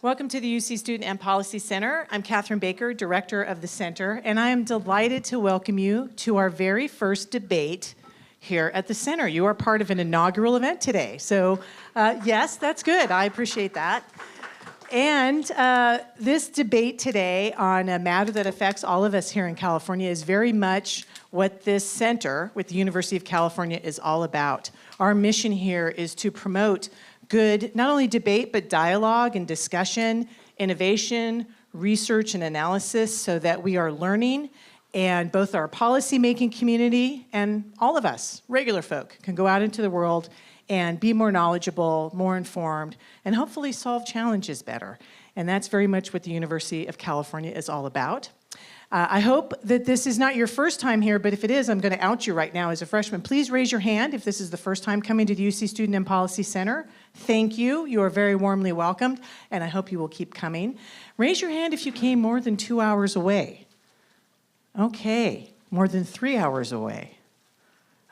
Welcome to the UC Student and Policy Center. I'm Catherine Baker, Director of the Center, and I am delighted to welcome you to our very first debate here at the Center. You are part of an inaugural event today, so yes, that's good. I appreciate that. And this debate today on a matter that affects all of us here in California is very much what this center with the University of California is all about. Our mission here is to promote good, not only debate, but dialogue and discussion, innovation, research and analysis so that we are learning and both our policymaking community and all of us, regular folk, can go out into the world and be more knowledgeable, more informed, and hopefully solve challenges better. And that's very much what the University of California is all about. I hope that this is not your first time here, but if it is, I'm going to out you right now as a freshman. Please raise your hand if this is the first time coming to the UC Student and Policy Center. Thank you. You are very warmly welcomed, and I hope you will keep coming. Raise your hand if you came more than 2 hours away. Okay, more than 3 hours away.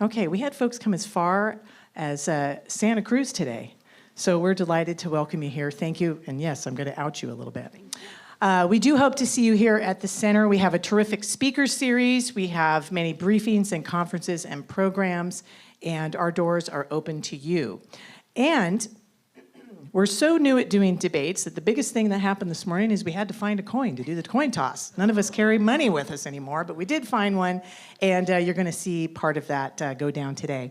Okay, we had folks come as far as Santa Cruz today, so we're delighted to welcome you here. Thank you, and yes, I'm going to out you a little bit. We do hope to see you here at the Center. We have a terrific speaker series. We have many briefings and conferences and programs, and our doors are open to you. And we're so new at doing debates that the biggest thing that happened this morning is we had to find a coin to do the coin toss. None of us carry money with us anymore, but we did find one, and you're going to see part of that go down today.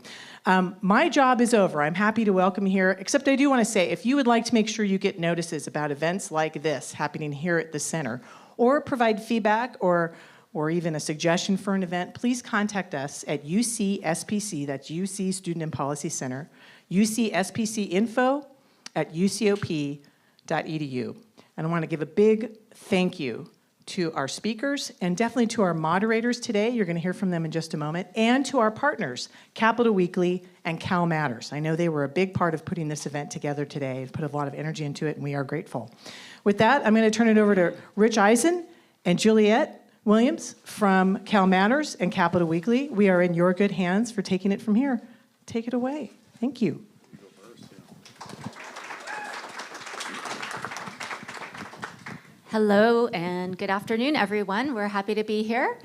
My job is over. I'm happy to welcome you here, except I do want to say, if you would like to make sure you get notices about events like this happening here at the Center, or provide feedback or even a suggestion for an event, please contact us at UCSPC, that's UC Student and Policy Center, ucspcinfo@ucop.edu. And I want to give a big thank you to our speakers and definitely to our moderators today. You're going to hear from them in just a moment. And to our partners, Capitol Weekly and CalMatters. I know they were a big part of putting this event together today. They've put a lot of energy into it, and we are grateful. With that, I'm going to turn it over to Rich Eisen and Juliet Williams from CalMatters and Capitol Weekly. We are in your good hands for taking it from here. Take it away. Thank you. Hello and good afternoon, everyone. We're happy to be here.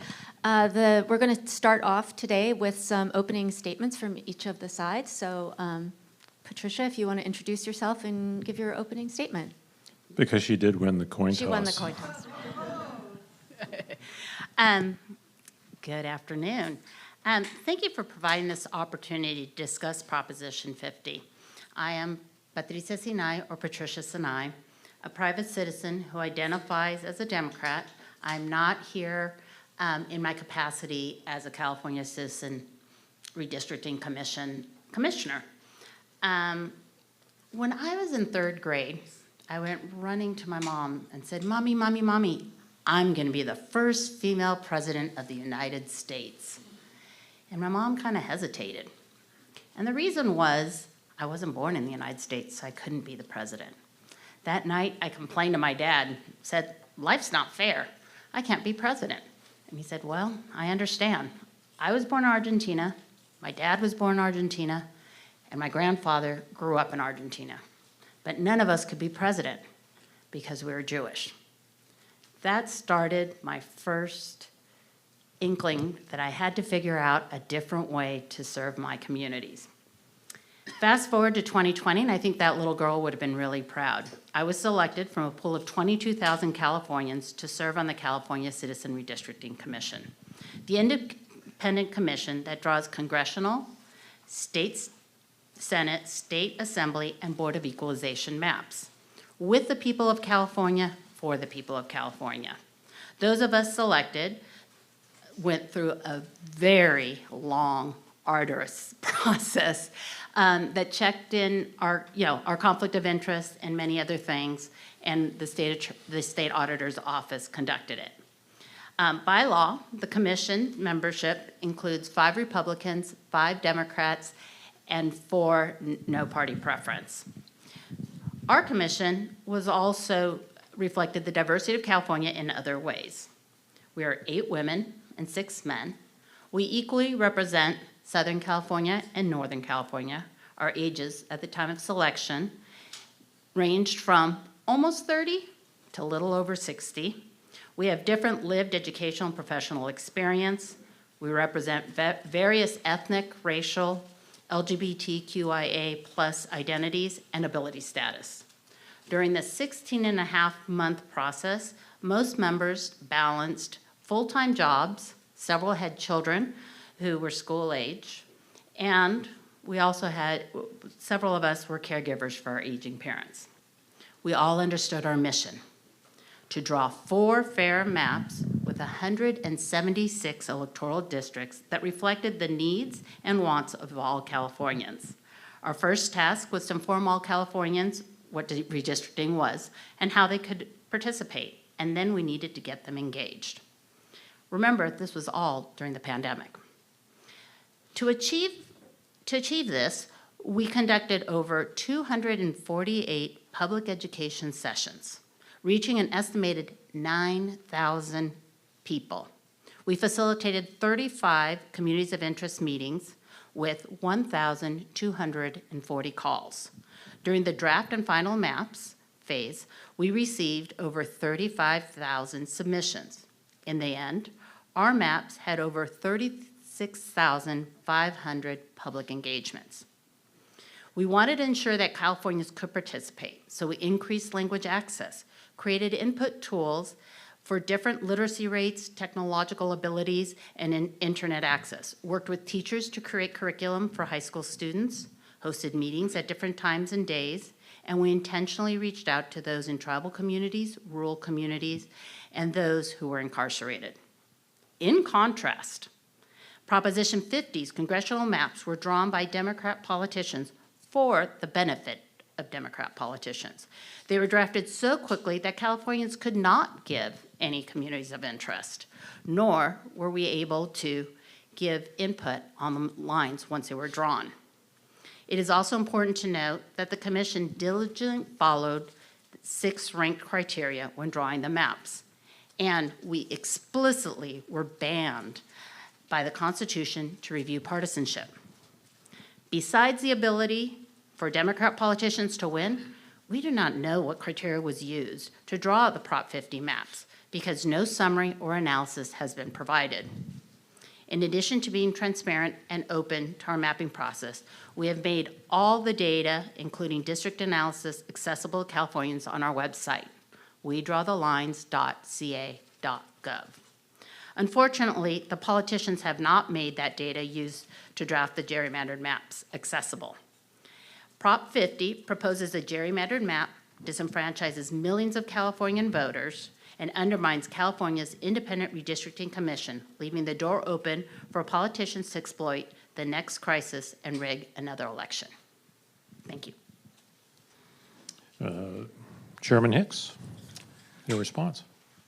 We're going to start off today with some opening statements from each of the sides. So, Patricia, if you want to introduce yourself and give your opening statement. Because she did win the coin toss. She won the coin toss. Good afternoon. Thank you for providing this opportunity to discuss Proposition 50. I am Patricia Sinay, or Patricia Sinay, a private citizen who identifies as a Democrat. I'm not here in my capacity as a California Citizen Redistricting Commissioner. When I was in 3rd grade, I went running to my mom and said, "Mommy, Mommy, Mommy, I'm going to be the first female president of the United States." And my mom kind of hesitated. And the reason was I wasn't born in the United States, so I couldn't be the president. That night, I complained to my dad, said, "Life's not fair. I can't be president." And he said, "Well, I understand. I was born in Argentina, my dad was born in Argentina, and my grandfather grew up in Argentina. But none of us could be president because we were Jewish." That started my first inkling that I had to figure out a different way to serve my communities. Fast forward to 2020, and I think that little girl would have been really proud. I was selected from a pool of 22,000 Californians to serve on the California Citizen Redistricting Commission, the independent commission that draws congressional, state Senate, state assembly, and Board of Equalization maps with the people of California, for the people of California. Those of us selected went through a very long, arduous process that checked in our conflict of interest and many other things, and the state auditor's office conducted it. By law, the commission membership includes 5 Republicans, 5 Democrats, and 4 no party preference. Our commission was also reflected the diversity of California in other ways. We are 8 women and 6 men. We equally represent Southern California and Northern California. Our ages at the time of selection ranged from almost 30 to a little over 60. We have different lived educational and professional experience. We represent various ethnic, racial, LGBTQIA plus identities and ability status. During the 16-and-a-half-month process, most members balanced full-time jobs, several had children who were school age, and we also had, several of us were caregivers for our aging parents. We all understood our mission: to draw 4 fair maps with 176 electoral districts that reflected the needs and wants of all Californians. Our first task was to inform all Californians what redistricting was and how they could participate, and then we needed to get them engaged. Remember, this was all during the pandemic. To achieve this, we conducted over 248 public education sessions, reaching an estimated 9,000 people. We facilitated 35 communities of interest meetings with 1,240 calls. During the draft and final maps phase, we received over 35,000 submissions. In the end, our maps had over 36,500 public engagements. We wanted to ensure that Californians could participate, so we increased language access, created input tools for different literacy rates, technological abilities, and internet access, worked with teachers to create curriculum for high school students, hosted meetings at different times and days, and we intentionally reached out to those in tribal communities, rural communities, and those who were incarcerated. In contrast, Proposition 50's congressional maps were drawn by Democrat politicians for the benefit of Democrat politicians. They were drafted so quickly that Californians could not give any communities of interest, nor were we able to give input on the lines once they were drawn. It is also important to note that the Commission diligently followed 6 ranked criteria when drawing the maps, and we explicitly were banned by the Constitution to review partisanship. Besides the ability for Democrat politicians to win, we do not know what criteria was used to draw the Prop 50 maps because no summary or analysis has been provided. In addition to being transparent and open to our mapping process, we have made all the data, including district analysis, accessible to Californians on our website, wedrawthelines.ca.gov. Unfortunately, the politicians have not made that data used to draft the gerrymandered maps accessible. Prop 50 proposes a gerrymandered map, disenfranchises millions of Californian voters, and undermines California's independent redistricting commission, leaving the door open for politicians to exploit the next crisis and rig another election. Thank you. Chairman Hicks, your response.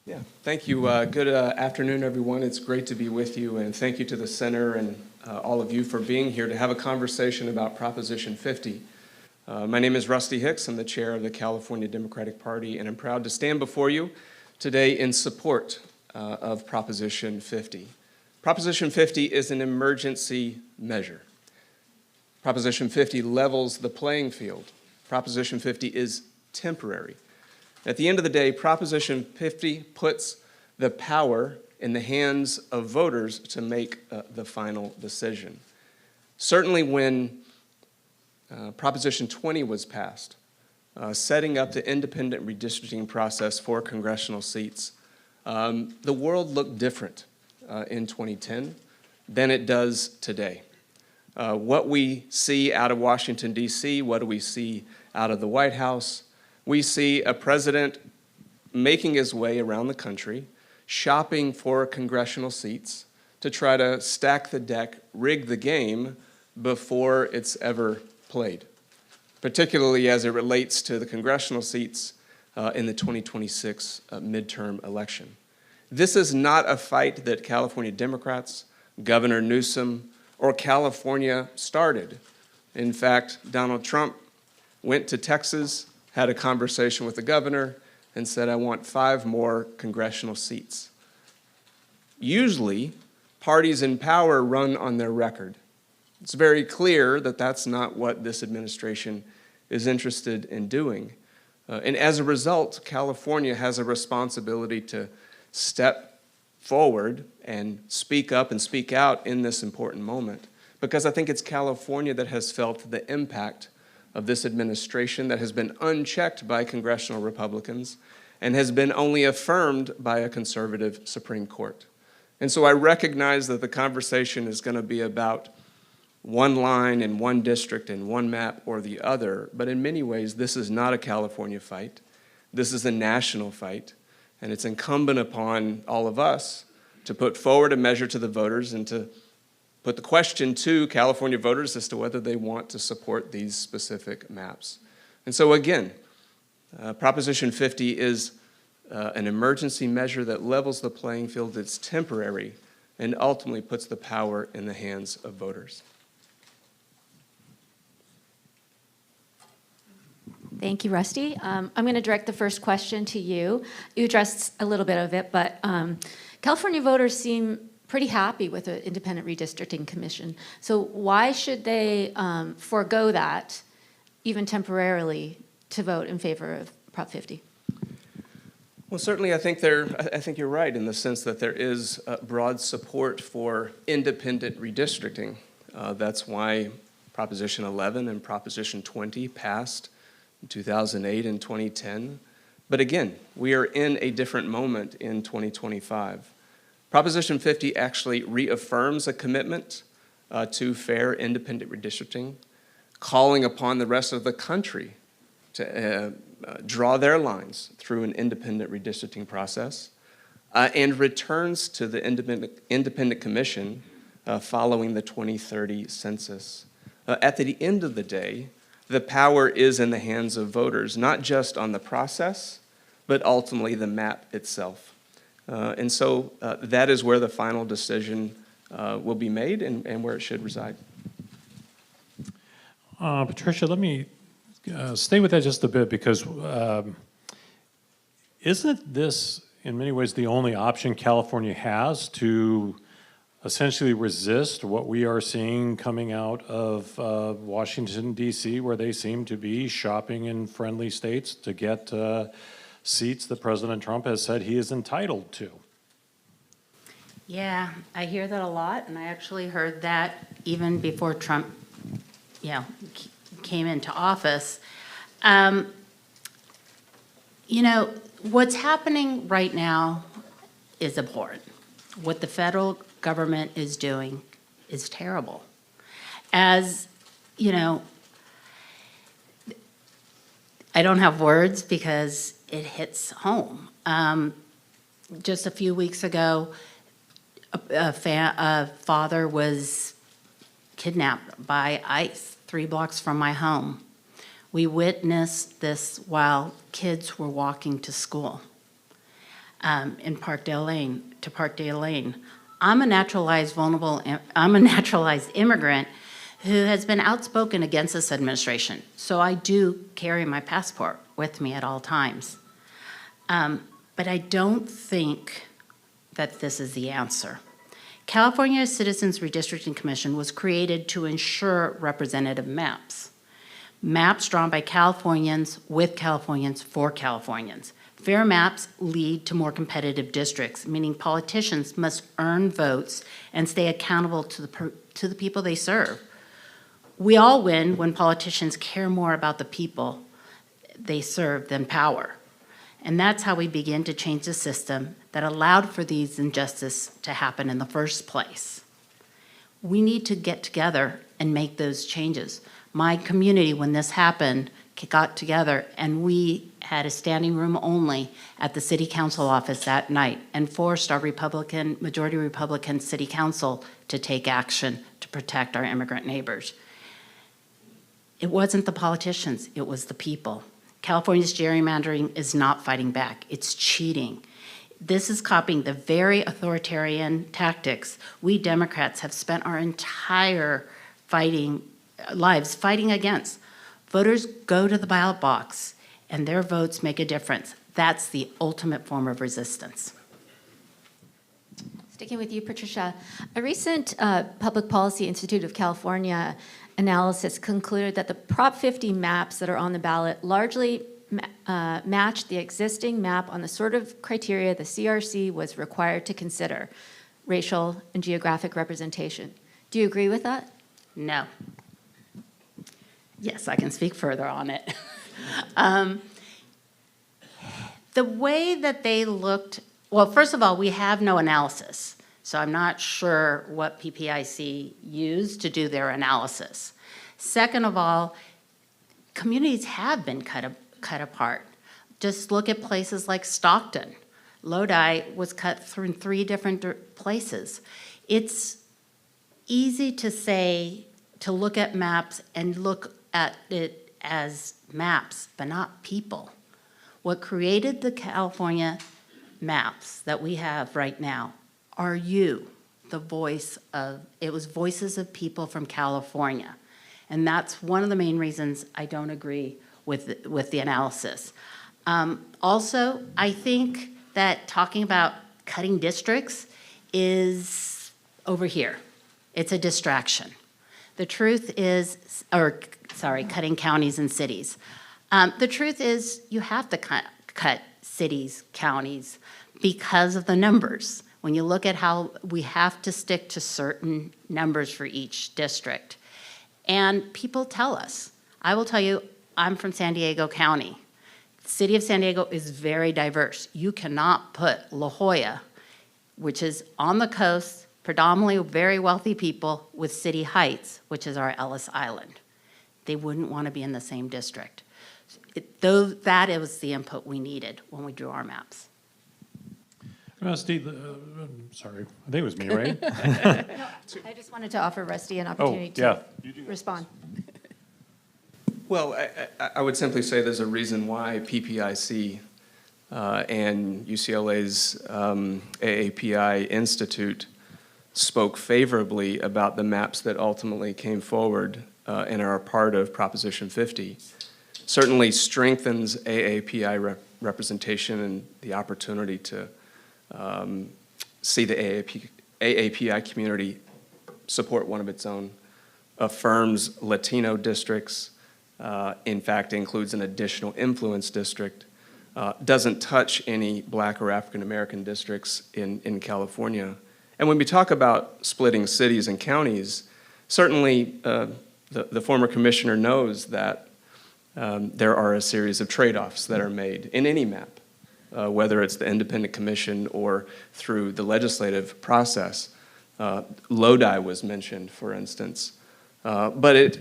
Yeah, thank you. Good afternoon, everyone. It's great to be with you, and thank you to the center and all of you for being here to have a conversation about Proposition 50. My name is Rusty Hicks. I'm the chair of the California Democratic Party, and I'm proud to stand before you today in support of Proposition 50. Proposition 50 is an emergency measure. Proposition 50 levels the playing field. Proposition 50 is temporary. At the end of the day, Proposition 50 puts the power in the hands of voters to make the final decision. Certainly when Proposition 20 was passed, setting up the independent redistricting process for congressional seats, the world looked different in 2010 than it does today. What we see out of Washington, D.C., what do we see out of the White House? We see a president making his way around the country, shopping for congressional seats to try to stack the deck, rig the game before it's ever played, particularly as it relates to the congressional seats in the 2026 midterm election. This is not a fight that California Democrats, Governor Newsom, or California started. In fact, Donald Trump went to Texas, had a conversation with the governor, and said, I want 5 more congressional seats. Usually, parties in power run on their record. It's very clear that that's not what this administration is interested in doing. And as a result, California has a responsibility to step forward and speak up and speak out in this important moment. Because I think it's California that has felt the impact of this administration that has been unchecked by congressional Republicans and has been only affirmed by a conservative Supreme Court. And so I recognize that the conversation is going to be about one line and one district and one map or the other, but in many ways, this is not a California fight. This is a national fight, and it's incumbent upon all of us to put forward a measure to the voters and to put the question to California voters as to whether they want to support these specific maps. And so again, Proposition 50 is an emergency measure that levels the playing field. It's temporary and ultimately puts the power in the hands of voters. Thank you, Rusty. I'm going to direct the first question to you. You addressed a little bit of it, but California voters seem pretty happy with the Independent Redistricting Commission. So why should they forego that, even temporarily, to vote in favor of Prop 50? Well, certainly I think you're right in the sense that there is broad support for independent redistricting. That's why Proposition 11 and Proposition 20 passed in 2008 and 2010. But again, we are in a different moment in 2025. Proposition 50 actually reaffirms a commitment to fair independent redistricting, calling upon the rest of the country to draw their lines through an independent redistricting process, and returns to the independent commission following the 2030 census. At the end of the day, the power is in the hands of voters, not just on the process, but ultimately the map itself. And so that is where the final decision will be made and where it should reside. Patricia, let me stay with that just a bit, because isn't this in many ways the only option California has to essentially resist what we are seeing coming out of Washington, D.C., where they seem to be shopping in friendly states to get seats that President Trump has said he is entitled to? Yeah, I hear that a lot, and I actually heard that even before Trump, came into office. What's happening right now is abhorrent. What the federal government is doing is terrible. As you know, I don't have words because it hits home. Just a few weeks ago, a father was kidnapped by ICE 3 blocks from my home. We witnessed this while kids were walking to school in Parkdale Lane. I'm a naturalized immigrant who has been outspoken against this administration. So I do carry my passport with me at all times. But I don't think that this is the answer. California Citizens Redistricting Commission was created to ensure representative maps. Maps drawn by Californians, with Californians, for Californians. Fair maps lead to more competitive districts, meaning politicians must earn votes and stay accountable to the people they serve. We all win when politicians care more about the people they serve than power. And that's how we begin to change the system that allowed for these injustices to happen in the first place. We need to get together and make those changes. My community, when this happened, got together and we had a standing room only at the city council office that night and forced our majority Republican city council to take action to protect our immigrant neighbors. It wasn't the politicians, it was the people. California's gerrymandering is not fighting back, it's cheating. This is copying the very authoritarian tactics we Democrats have spent our entire lives fighting against. Voters go to the ballot box and their votes make a difference. That's the ultimate form of resistance. Sticking with you, Patricia, a recent Public Policy Institute of California analysis concluded that the Prop 50 maps that are on the ballot largely match the existing map on the sort of criteria the CRC was required to consider, racial and geographic representation. Do you agree with that? No. Yes, I can speak further on it. The way that they looked, well, first of all, we have no analysis, so I'm not sure what PPIC used to do their analysis. Second of all, communities have been cut apart. Just look at places like Stockton. Lodi was cut through in 3 different places. It's easy to say, to look at maps and look at it as maps, but not people. What created the California maps that we have right now are you, the voice of, it was voices of people from California. And that's one of the main reasons I don't agree with the analysis. Also, I think that talking about cutting districts is over here. It's a distraction. The truth is, cutting counties and cities. The truth is you have to cut cities, counties, because of the numbers. When you look at how we have to stick to certain numbers for each district. And people tell us, I will tell you, I'm from San Diego County. The city of San Diego is very diverse. You cannot put La Jolla, which is on the coast, predominantly very wealthy people, with City Heights, which is our Ellis Island. They wouldn't want to be in the same district. That was the input we needed when we drew our maps. Steve, sorry, I think it was me, right? I just wanted to offer Rusty an opportunity to respond. Well, I would simply say there's a reason why PPIC and UCLA's AAPI Institute spoke favorably about the maps that ultimately came forward and are a part of Proposition 50. Certainly strengthens AAPI representation and the opportunity to see the AAPI community support one of its own, affirms Latino districts, in fact includes an additional influence district, doesn't touch any Black or African American districts in California. And when we talk about splitting cities and counties, certainly the former commissioner knows that there are a series of trade-offs that are made in any map, whether it's the independent commission or through the legislative process. Lodi was mentioned, for instance. But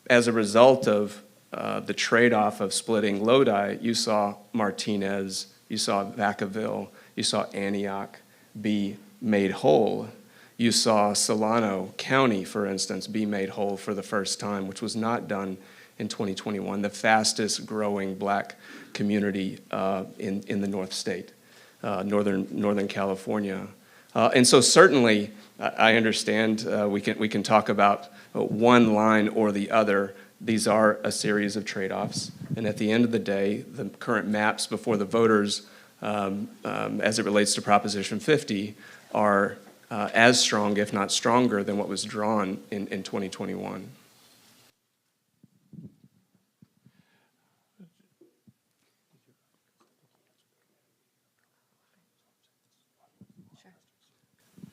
as a result of the trade-off of splitting Lodi, you saw Martinez, you saw Vacaville, you saw Antioch be made whole. You saw Solano County, for instance, be made whole for the first time, which was not done in 2021, the fastest growing Black community in the North State, Northern California. And so certainly, I understand we can talk about one line or the other. These are a series of trade-offs. And at the end of the day, the current maps before the voters, as it relates to Proposition 50, are as strong, if not stronger, than what was drawn in 2021.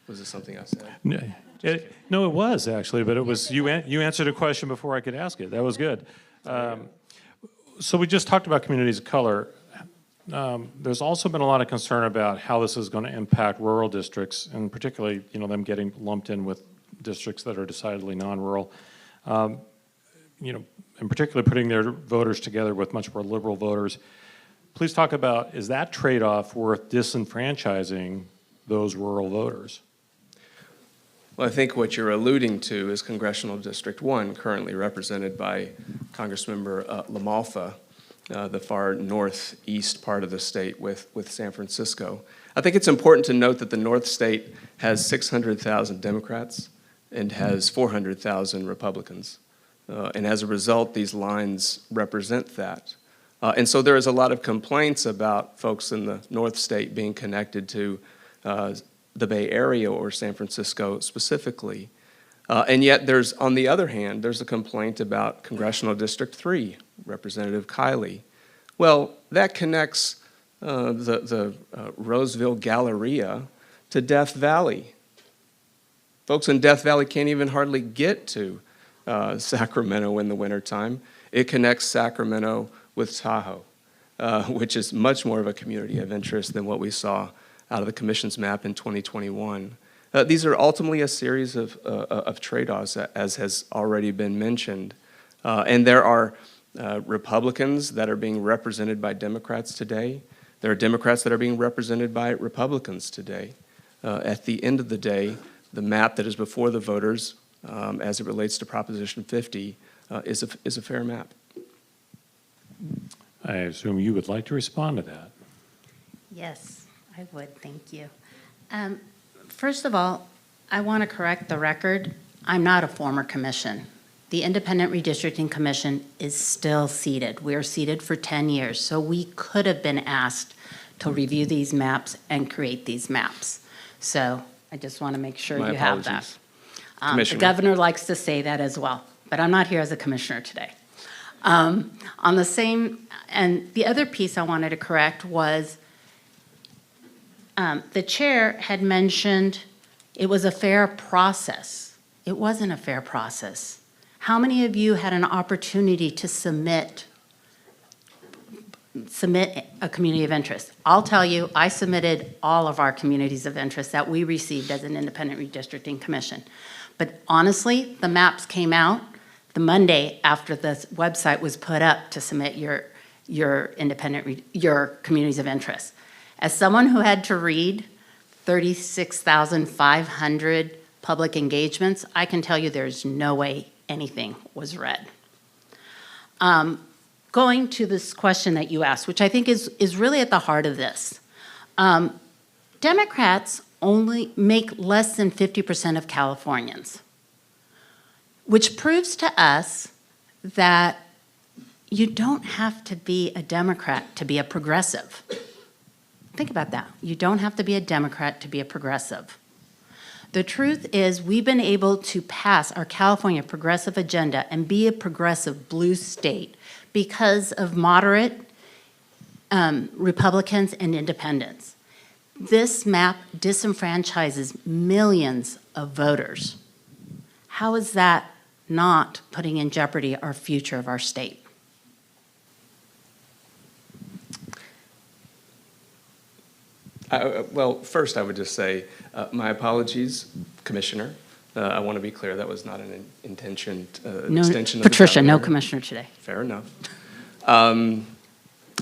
Was this something I said? No, it was actually, but it was you answered a question before I could ask it. That was good. So we just talked about communities of color. There's also been a lot of concern about how this is going to impact rural districts, and particularly, them getting lumped in with districts that are decidedly non-rural. And particularly putting their voters together with much more liberal voters. Please talk about, is that trade-off worth disenfranchising those rural voters? Well, I think what you're alluding to is Congressional District 1, currently represented by Congressmember LaMalfa, the far northeast part of the state with San Francisco. I think it's important to note that the North State has 600,000 Democrats and has 400,000 Republicans. And as a result, these lines represent that. And so there is a lot of complaints about folks in the North State being connected to the Bay Area or San Francisco specifically. And yet on the other hand, there's a complaint about Congressional District 3, Representative Kiley, Well, that connects the Roseville Galleria to Death Valley. Folks in Death Valley can't even hardly get to Sacramento in the wintertime. It connects Sacramento with Tahoe, which is much more of a community of interest than what we saw out of the Commission's map in 2021. These are ultimately a series of trade-offs, as has already been mentioned. And there are Republicans that are being represented by Democrats today. There are Democrats that are being represented by Republicans today. At the end of the day, the map that is before the voters, as it relates to Proposition 50, is a fair map. I assume you would like to respond to that. Yes, I would, thank you. First of all, I want to correct the record. I'm not a former commission. The Independent Redistricting Commission is still seated. We are seated for 10 years, so we could have been asked to review these maps and create these maps. So I just want to make sure My you have that. apologies. The governor likes to say that as well, but I'm not here as a commissioner today. On the same, and the other piece I wanted to correct was the chair had mentioned it was a fair process. It wasn't a fair process. How many of you had an opportunity to submit a community of interest? I'll tell you, I submitted all of our communities of interest that we received as an independent redistricting commission. But honestly, the maps came out the Monday after the website was put up to submit your communities of interest. As someone who had to read 36,500 public engagements, I can tell you there's no way anything was read. Going to this question that you asked, which I think is really at the heart of this. Democrats only make less than 50% of Californians, which proves to us that you don't have to be a Democrat to be a progressive. Think about that. You don't have to be a Democrat to be a progressive. The truth is we've been able to pass our California progressive agenda and be a progressive blue state because of moderate Republicans and independents. This map disenfranchises millions of voters. How is that not putting in jeopardy our future of our state? Well, first I would just say my apologies, Commissioner. I want to be clear, that was not an intention, extension of the Patricia, no governor. commissioner today. Fair enough. And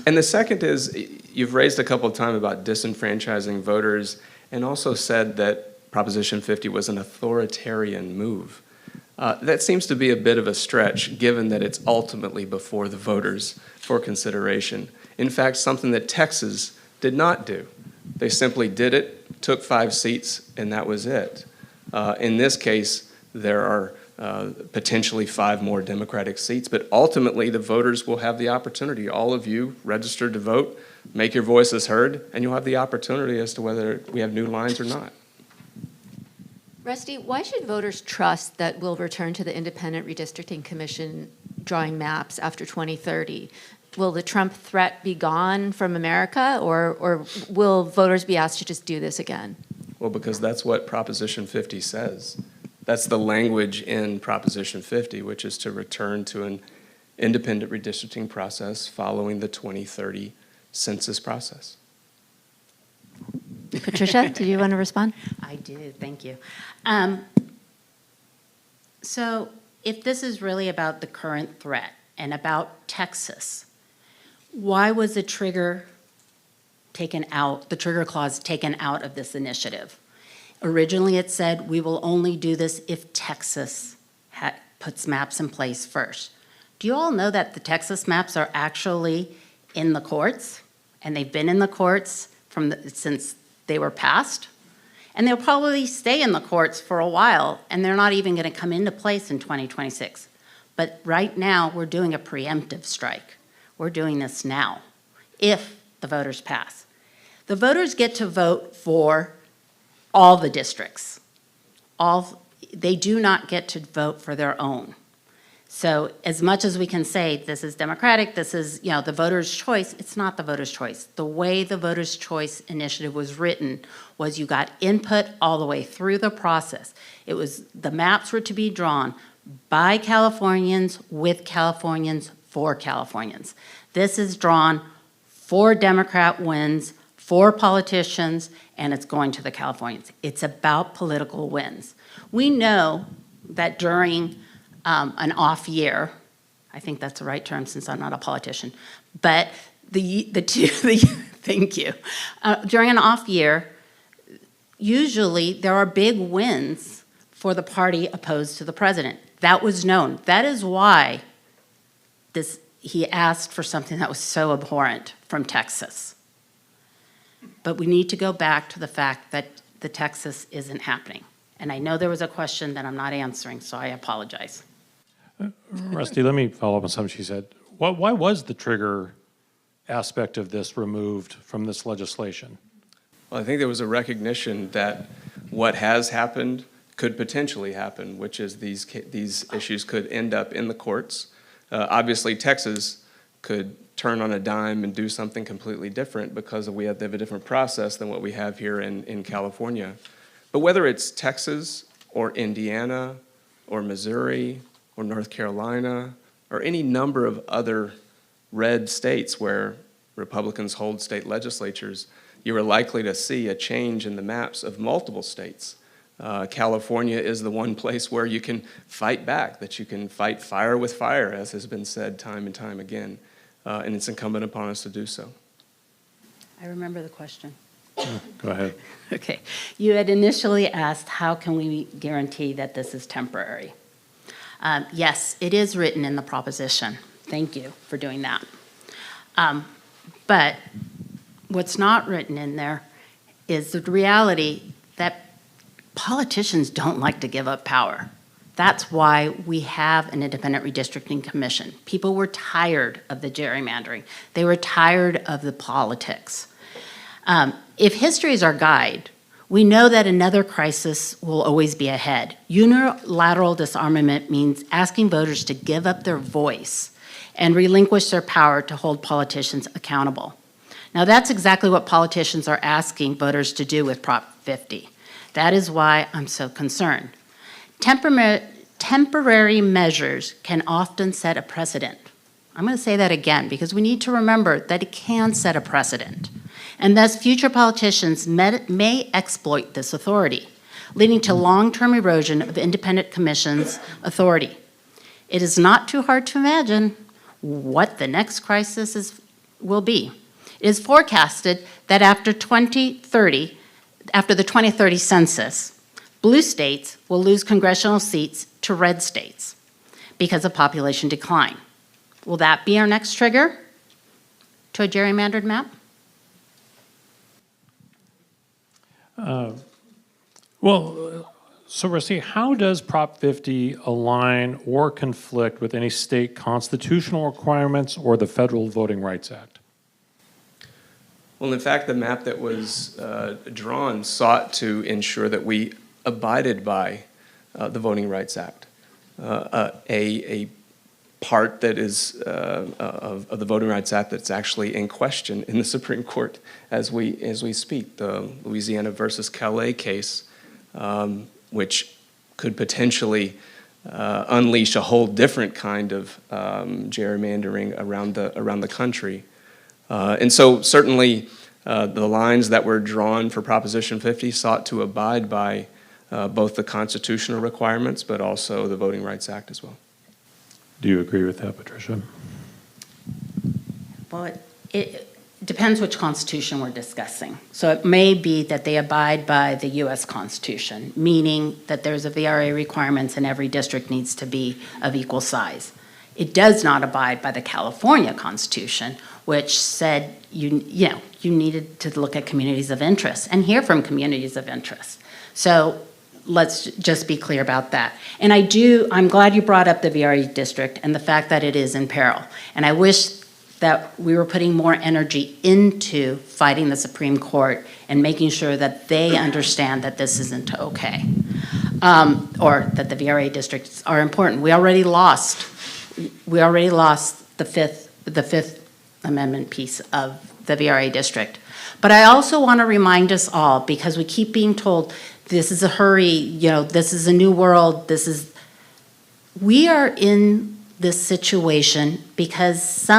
the second is, you've raised a couple of times about disenfranchising voters and also said that Proposition 50 was an authoritarian move. That seems to be a bit of a stretch, given that it's ultimately before the voters for consideration. In fact, something that Texas did not do. They simply did it, took 5 seats, and that was it. In this case, there are potentially 5 more Democratic seats, but ultimately the voters will have the opportunity. All of you registered to vote, make your voices heard, and you'll have the opportunity as to whether we have new lines or not. Rusty, why should voters trust that we'll return to the Independent Redistricting Commission drawing maps after 2030? Will the Trump threat be gone from America, or will voters be asked to just do this again? Well, because that's what Proposition 50 says. That's the language in Proposition 50, which is to return to an independent redistricting process following the 2030 census process. Patricia, do you want to respond? I do, thank you. So if this is really about the current threat and about Texas, why was the trigger clause taken out of this initiative? Originally, it said we will only do this if Texas puts maps in place first. Do you all know that the Texas maps are actually in the courts? And they've been in the courts since they were passed? And they'll probably stay in the courts for a while, and they're not even going to come into place in 2026. But right now, we're doing a preemptive strike. We're doing this now, if the voters pass. The voters get to vote for all the districts. They do not get to vote for their own. So as much as we can say this is democratic, this is, the voter's choice, it's not the voter's choice. The way the voter's choice initiative was written was you got input all the way through the process. It was, the maps were to be drawn by Californians, with Californians, for Californians. This is drawn for Democrat wins, for politicians, and it's going to the Californians. It's about political wins. We know that during an off year, I think that's the right term since I'm not a politician, but thank you. During an off year, usually there are big wins for the party opposed to the president. That was known. That is why he asked for something that was so abhorrent from Texas. But we need to go back to the fact that the Texas isn't happening. And I know there was a question that I'm not answering, so I apologize. Rusty, let me follow up on something she said. Why was the trigger aspect of this removed from this legislation? Well, I think there was a recognition that what has happened could potentially happen, which is these issues could end up in the courts. Obviously, Texas could turn on a dime and do something completely different because they have a different process than what we have here in California. But whether it's Texas or Indiana or Missouri or North Carolina or any number of other red states where Republicans hold state legislatures, you are likely to see a change in the maps of multiple states. California is the one place where you can fight back, that you can fight fire with fire, as has been said time and time again, and it's incumbent upon us to do so. I remember the question. Go ahead. Okay. You had initially asked, how can we guarantee that this is temporary? Yes, it is written in the proposition. Thank you for doing that. But what's not written in there is the reality that politicians don't like to give up power. That's why we have an independent redistricting commission. People were tired of the gerrymandering. They were tired of the politics. If history is our guide, we know that another crisis will always be ahead. Unilateral disarmament means asking voters to give up their voice and relinquish their power to hold politicians accountable. Now, that's exactly what politicians are asking voters to do with Prop 50. That is why I'm so concerned. Temporary measures can often set a precedent. I'm going to say that again because we need to remember that it can set a precedent. And thus, future politicians may exploit this authority, leading to long-term erosion of independent commissions' authority. It is not too hard to imagine what the next crisis will be. It is forecasted that after the 2030 census, blue states will lose congressional seats to red states because of population decline. Will that be our next trigger to a gerrymandered map? So Rusty, how does Prop 50 align or conflict with any state constitutional requirements or the Federal Voting Rights Act? Well, in fact, the map that was drawn sought to ensure that we abided by the Voting Rights Act. A part that is of the Voting Rights Act that's actually in question in the Supreme Court as we speak, the Louisiana versus Calais case, which could potentially unleash a whole different kind of gerrymandering around the country. And so certainly the lines that were drawn for Proposition 50 sought to abide by both the constitutional requirements but also the Voting Rights Act as well. Do you agree with that, Patricia? Well, it depends which Constitution we're discussing. So it may be that they abide by the U.S. Constitution, meaning that there's a VRA requirements and every district needs to be of equal size. It does not abide by the California Constitution, which said you needed to look at communities of interest and hear from communities of interest. So let's just be clear about that. And I'm glad you brought up the VRA district and the fact that it is in peril. And I wish that we were putting more energy into fighting the Supreme Court and making sure that they understand that this isn't okay, or that the VRA districts are important. We already lost we already lost the Fifth Amendment piece of the VRA district. But I also want to remind us all, because we keep being told, this is a hurry, this is a new world, we are in this situation because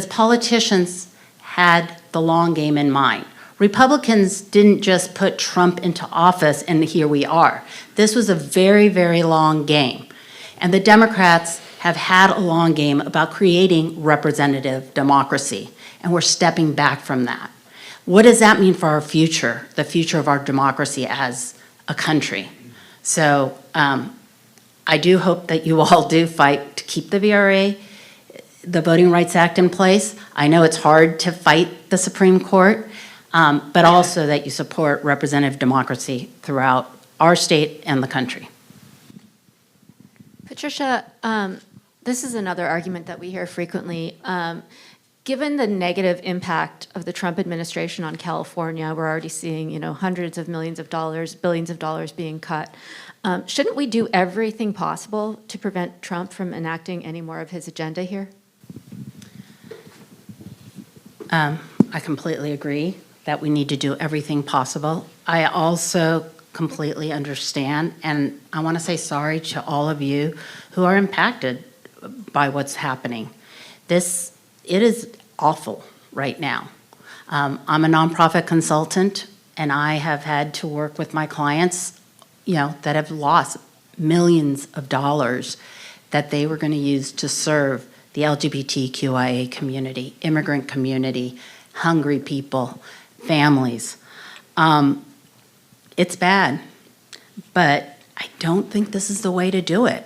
politicians had the long game in mind. Republicans didn't just put Trump into office and here we are. This was a very, very long game. And the Democrats have had a long game about creating representative democracy, and we're stepping back from that. What does that mean for our future, the future of our democracy as a country? So I do hope that you all do fight to keep the VRA, the Voting Rights Act in place. I know it's hard to fight the Supreme Court, but also that you support representative democracy throughout our state and the country. Patricia, this is another argument that we hear frequently. Given the negative impact of the Trump administration on California, we're already seeing, hundreds of millions of dollars, billions of dollars being cut. Shouldn't we do everything possible to prevent Trump from enacting any more of his agenda here? I completely agree that we need to do everything possible. I also completely understand, and I want to say sorry to all of you who are impacted by what's happening. It is awful right now. I'm a nonprofit consultant, and I have had to work with my clients, that have lost millions of dollars that they were going to use to serve the LGBTQIA community, immigrant community, hungry people, families. It's bad, but I don't think this is the way to do it.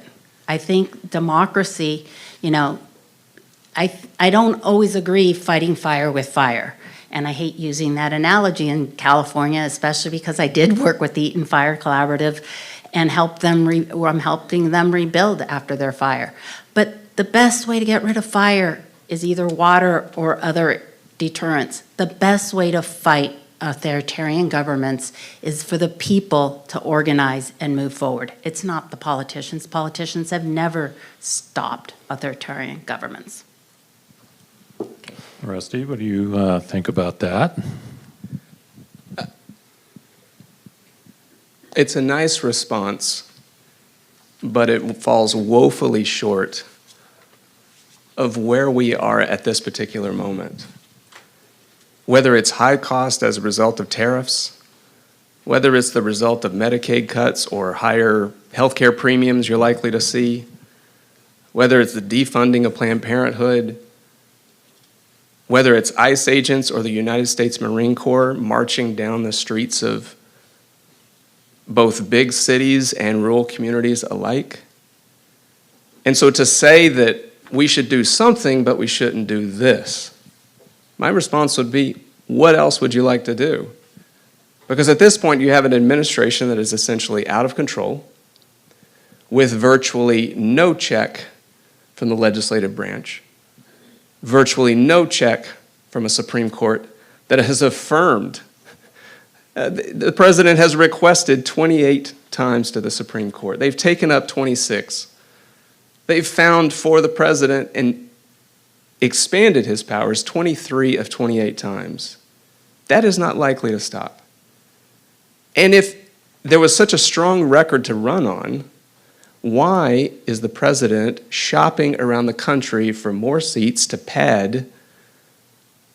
I think democracy, I don't always agree fighting fire with fire. And I hate using that analogy in California, especially because I did work with the Eaton Fire Collaborative and I'm helping them rebuild after their fire. But the best way to get rid of fire is either water or other deterrents. The best way to fight authoritarian governments is for the people to organize and move forward. It's not the politicians. Politicians have never stopped authoritarian governments. Rusty, what do you think about that? It's a nice response, but it falls woefully short of where we are at this particular moment. Whether it's high cost as a result of tariffs, whether it's the result of Medicaid cuts or higher healthcare premiums you're likely to see, whether it's the defunding of Planned Parenthood, whether it's ICE agents or the United States Marine Corps marching down the streets of both big cities and rural communities alike. And so to say that we should do something, but we shouldn't do this, my response would be, what else would you like to do? Because at this point, you have an administration that is essentially out of control, with virtually no check from the legislative branch, virtually no check from a Supreme Court that has affirmed. The president has requested 28 times to the Supreme Court. They've taken up 26. They've found for the president and expanded his powers 23 of 28 times. That is not likely to stop. And if there was such a strong record to run on, why is the president shopping around the country for more seats to pad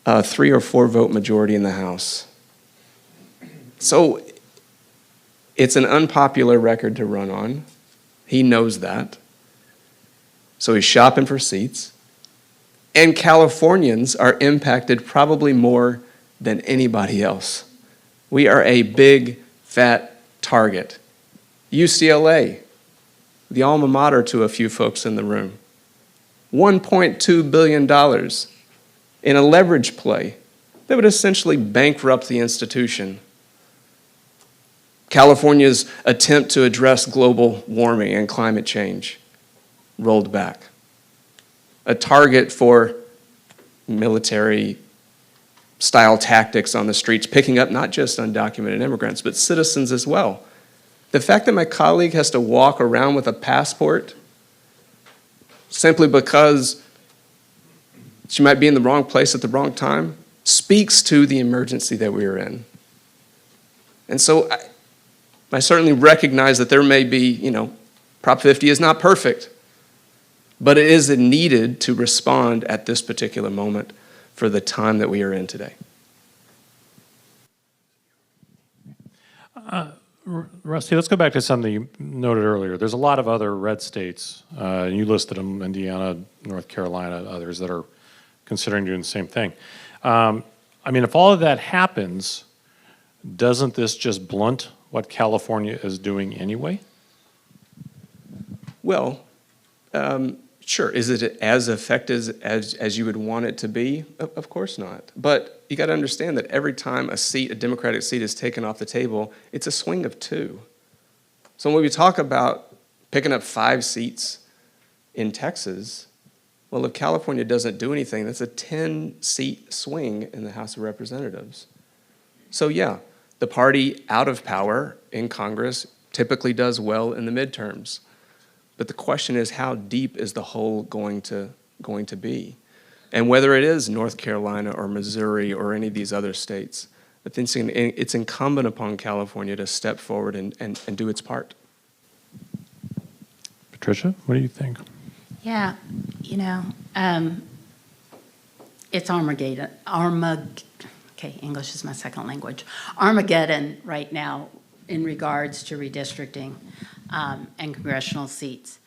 a 3 or 4 vote majority in the House? So it's an unpopular record to run on. He knows that. So he's shopping for seats. And Californians are impacted probably more than anybody else. We are a big, fat target. UCLA, the alma mater to a few folks in the room, $1.2 billion in a leverage play that would essentially bankrupt the institution. California's attempt to address global warming and climate change rolled back. A target for military-style tactics on the streets, picking up not just undocumented immigrants, but citizens as well. The fact that my colleague has to walk around with a passport simply because she might be in the wrong place at the wrong time, speaks to the emergency that we are in. And so I certainly recognize that there may be, Prop 50 is not perfect, but it is needed to respond at this particular moment for the time that we are in today. Rusty, let's go back to something you noted earlier. There's a lot of other red states, and you listed them, Indiana, North Carolina, others that are considering doing the same thing. If all of that happens, doesn't this just blunt what California is doing anyway? Well, sure. Is it as effective as you would want it to be? Of course not. But you got to understand that every time a Democratic seat is taken off the table, it's a swing of 2. So when we talk about picking up 5 seats in Texas, well, if California doesn't do anything, that's a 10-seat swing in the House of Representatives. So yeah, the party out of power in Congress typically does well in the midterms. But the question is, how deep is the hole going to be? And whether it is North Carolina or Missouri or any of these other states, I think it's incumbent upon California to step forward and do its part. Patricia, what do you think? Yeah, it's Armageddon. Okay, English is my second language. Armageddon right now in regards to redistricting and congressional seats.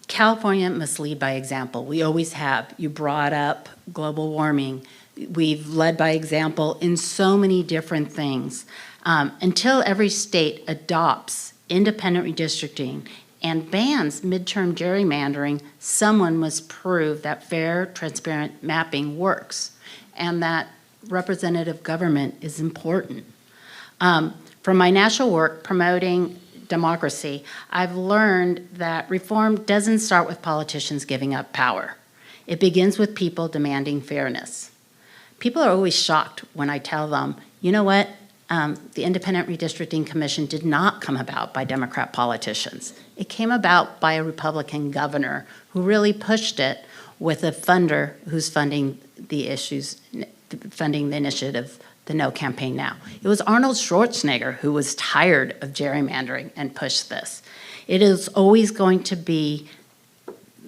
California must lead by example. We always have. You brought up global warming. We've led by example in so many different things. Until every state adopts independent redistricting and bans midterm gerrymandering, someone must prove that fair, transparent mapping works and that representative government is important. From my national work promoting democracy, I've learned that reform doesn't start with politicians giving up power. It begins with people demanding fairness. People are always shocked when I tell them, you know what? The Independent Redistricting Commission did not come about by Democrat politicians. It came about by a Republican governor who really pushed it with a funder who's funding the initiative, the No Campaign Now. It was Arnold Schwarzenegger who was tired of gerrymandering and pushed this. It is always going to be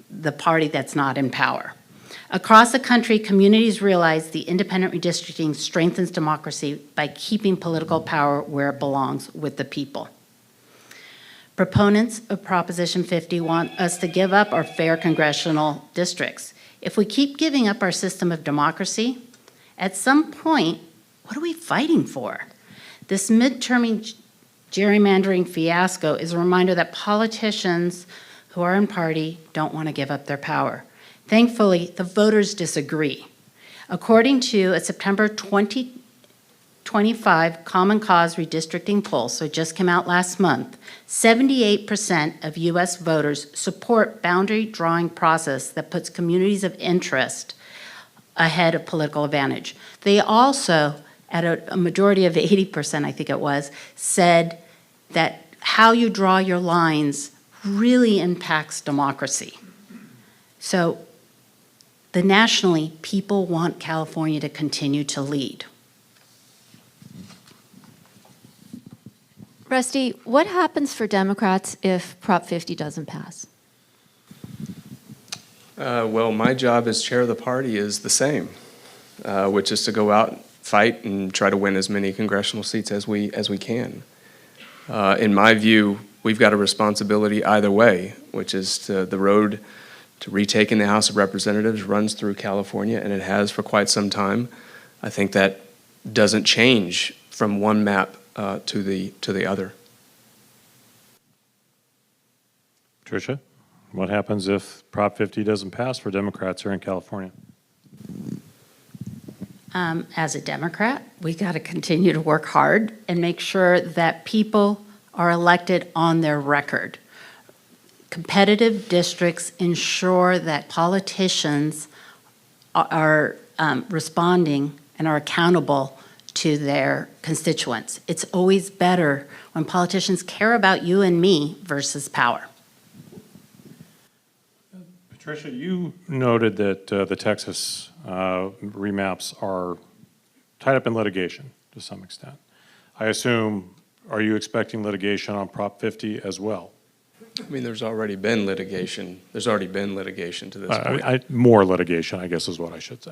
the party that's not in power. Across the country, communities realize the independent redistricting strengthens democracy by keeping political power where it belongs, with the people. Proponents of Proposition 50 want us to give up our fair congressional districts. If we keep giving up our system of democracy, at some point, what are we fighting for? This midterm gerrymandering fiasco is a reminder that politicians who are in party don't want to give up their power. Thankfully, the voters disagree. According to a September 2025 Common Cause redistricting poll, so it just came out last month, 78% of U.S. voters support boundary drawing process that puts communities of interest ahead of political advantage. They also, at a majority of 80%, I think it was, said that how you draw your lines really impacts democracy. So, nationally, people want California to continue to lead. Rusty, what happens for Democrats if Prop 50 doesn't pass? Well, my job as chair of the party is the same, which is to go out, fight, and try to win as many congressional seats as we can. In my view, we've got a responsibility either way, which is the road to retaking the House of Representatives runs through California, and it has for quite some time. I think that doesn't change from one map to the other. Patricia, what happens if Prop 50 doesn't pass for Democrats here in California? As a Democrat, we got to continue to work hard and make sure that people are elected on their record. Competitive districts ensure that politicians are responding and are accountable to their constituents. It's always better when politicians care about you and me versus power. Patricia, you noted that the Texas remaps are tied up in litigation to some extent. I assume, are you expecting litigation on Prop 50 as well? I mean, there's already been litigation. There's already been litigation to this point. More litigation, I guess, is what I should say.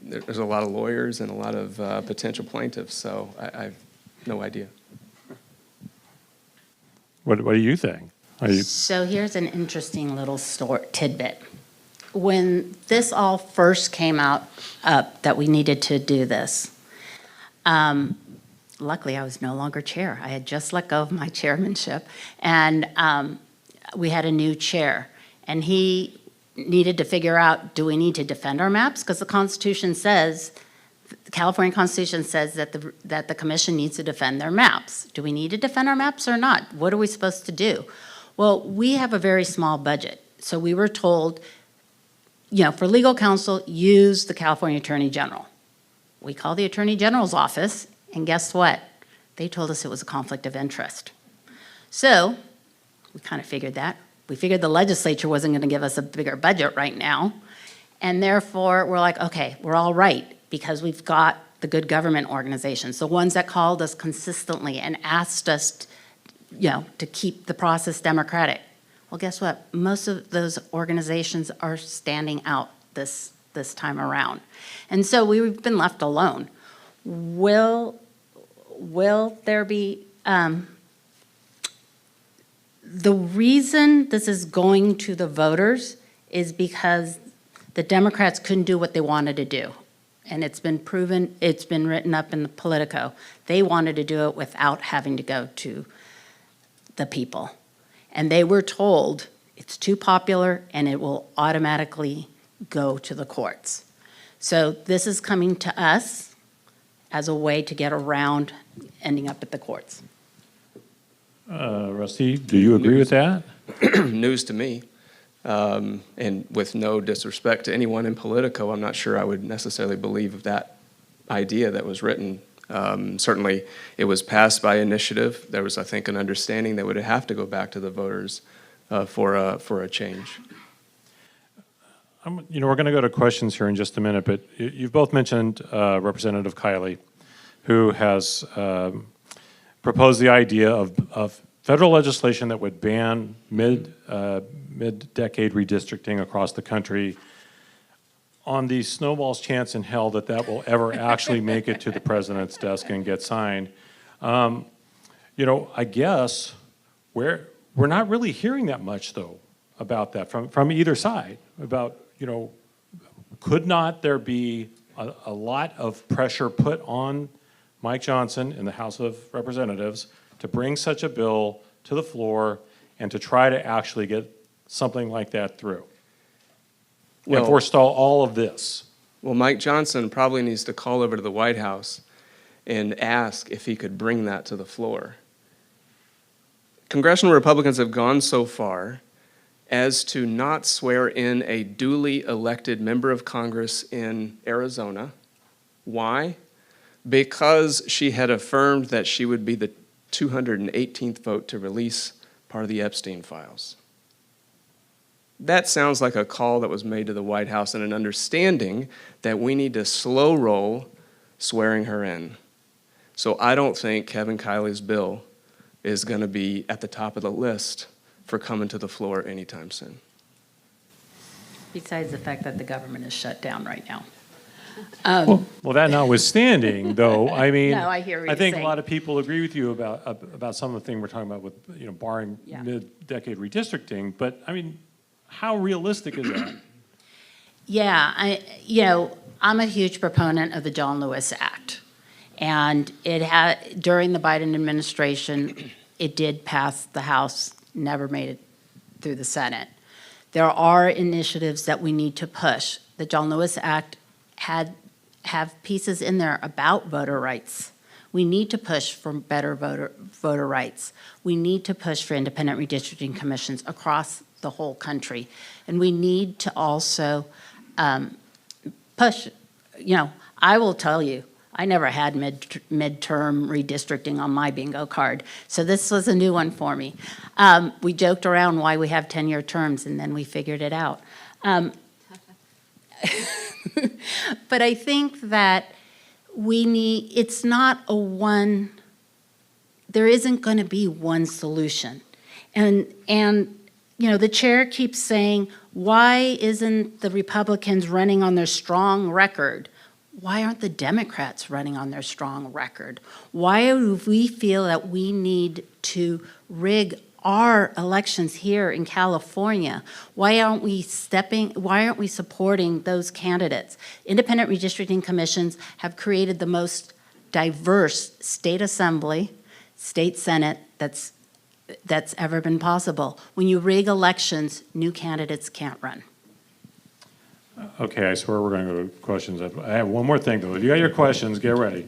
There's a lot of lawyers and a lot of potential plaintiffs, so I have no idea. What do you think? So here's an interesting little tidbit. When this all first came up that we needed to do this, luckily I was no longer chair. I had just let go of my chairmanship, and we had a new chair. And he needed to figure out, do we need to defend our maps? Because the Constitution says, the California Constitution says that the commission needs to defend their maps. Do we need to defend our maps or not? What are we supposed to do? Well, we have a very small budget. So we were told, for legal counsel, use the California Attorney General. We called the Attorney General's office, and guess what? They told us it was a conflict of interest. So we kind of figured that. We figured the legislature wasn't going to give us a bigger budget right now. And therefore, we're like, okay, we're all right, because we've got the good government organizations, the ones that called us consistently and asked us to keep the process democratic. Well, guess what? Most of those organizations are standing out this time around. And so we've been left alone. Will there be, the reason this is going to the voters is because the Democrats couldn't do what they wanted to do. And it's been proven, it's been written up in the Politico. They wanted to do it without having to go to the people. And they were told it's too popular and it will automatically go to the courts. So this is coming to us as a way to get around ending up at the courts. Rusty, do you agree with that? News to me. And with no disrespect to anyone in Politico, I'm not sure I would necessarily believe that idea that was written. Certainly, it was passed by initiative. There was, I think, an understanding that would have to go back to the voters for a change. We're going to go to questions here in just a minute, but you've both mentioned Representative Kiley, who has proposed the idea of federal legislation that would ban mid-decade redistricting across the country. On the snowball's chance in hell that will ever actually make it to the president's desk and get signed, I guess we're not really hearing that much though about that from either side. About could not there be a lot of pressure put on Mike Johnson in the House of Representatives to bring such a bill to the floor and to try to actually get something like that through? And forestall all of this. Well, Mike Johnson probably needs to call over to the White House and ask if he could bring that to the floor. Congressional Republicans have gone so far as to not swear in a duly elected member of Congress in Arizona. Why? Because she had affirmed that she would be the 218th vote to release part of the Epstein files. That sounds like a call that was made to the White House and an understanding that we need to slow roll swearing her in. So I don't think Kevin Kiley's bill is going to be at the top of the list for coming to the floor anytime soon. Besides the fact that the government is shut down right now. Well, that notwithstanding, though, I mean, No, I hear what I you're think saying. a lot of people agree with you about some of the things we're talking about with barring mid-decade redistricting. But I mean, how realistic is that? Yeah, I'm a huge proponent of the John Lewis Act. And during the Biden administration, it did pass the House, never made it through the Senate. There are initiatives that we need to push. The John Lewis Act have pieces in there about voter rights. We need to push for better voter rights. We need to push for independent redistricting commissions across the whole country. And we need to also push, I will tell you, I never had midterm redistricting on my bingo card, so this was a new one for me. We joked around why we have 10-year terms, and then we figured it out. But I think that it's not there isn't going to be one solution. And the chair keeps saying, why isn't the Republicans running on their strong record? Why aren't the Democrats running on their strong record? Why do we feel that we need to rig our elections here in California? Why aren't we supporting those candidates? Independent redistricting commissions have created the most diverse state assembly, state senate that's ever been possible. When you rig elections, new candidates can't run. Okay, I swear we're going to go to questions. I have one more thing, though. If you got your questions, get ready.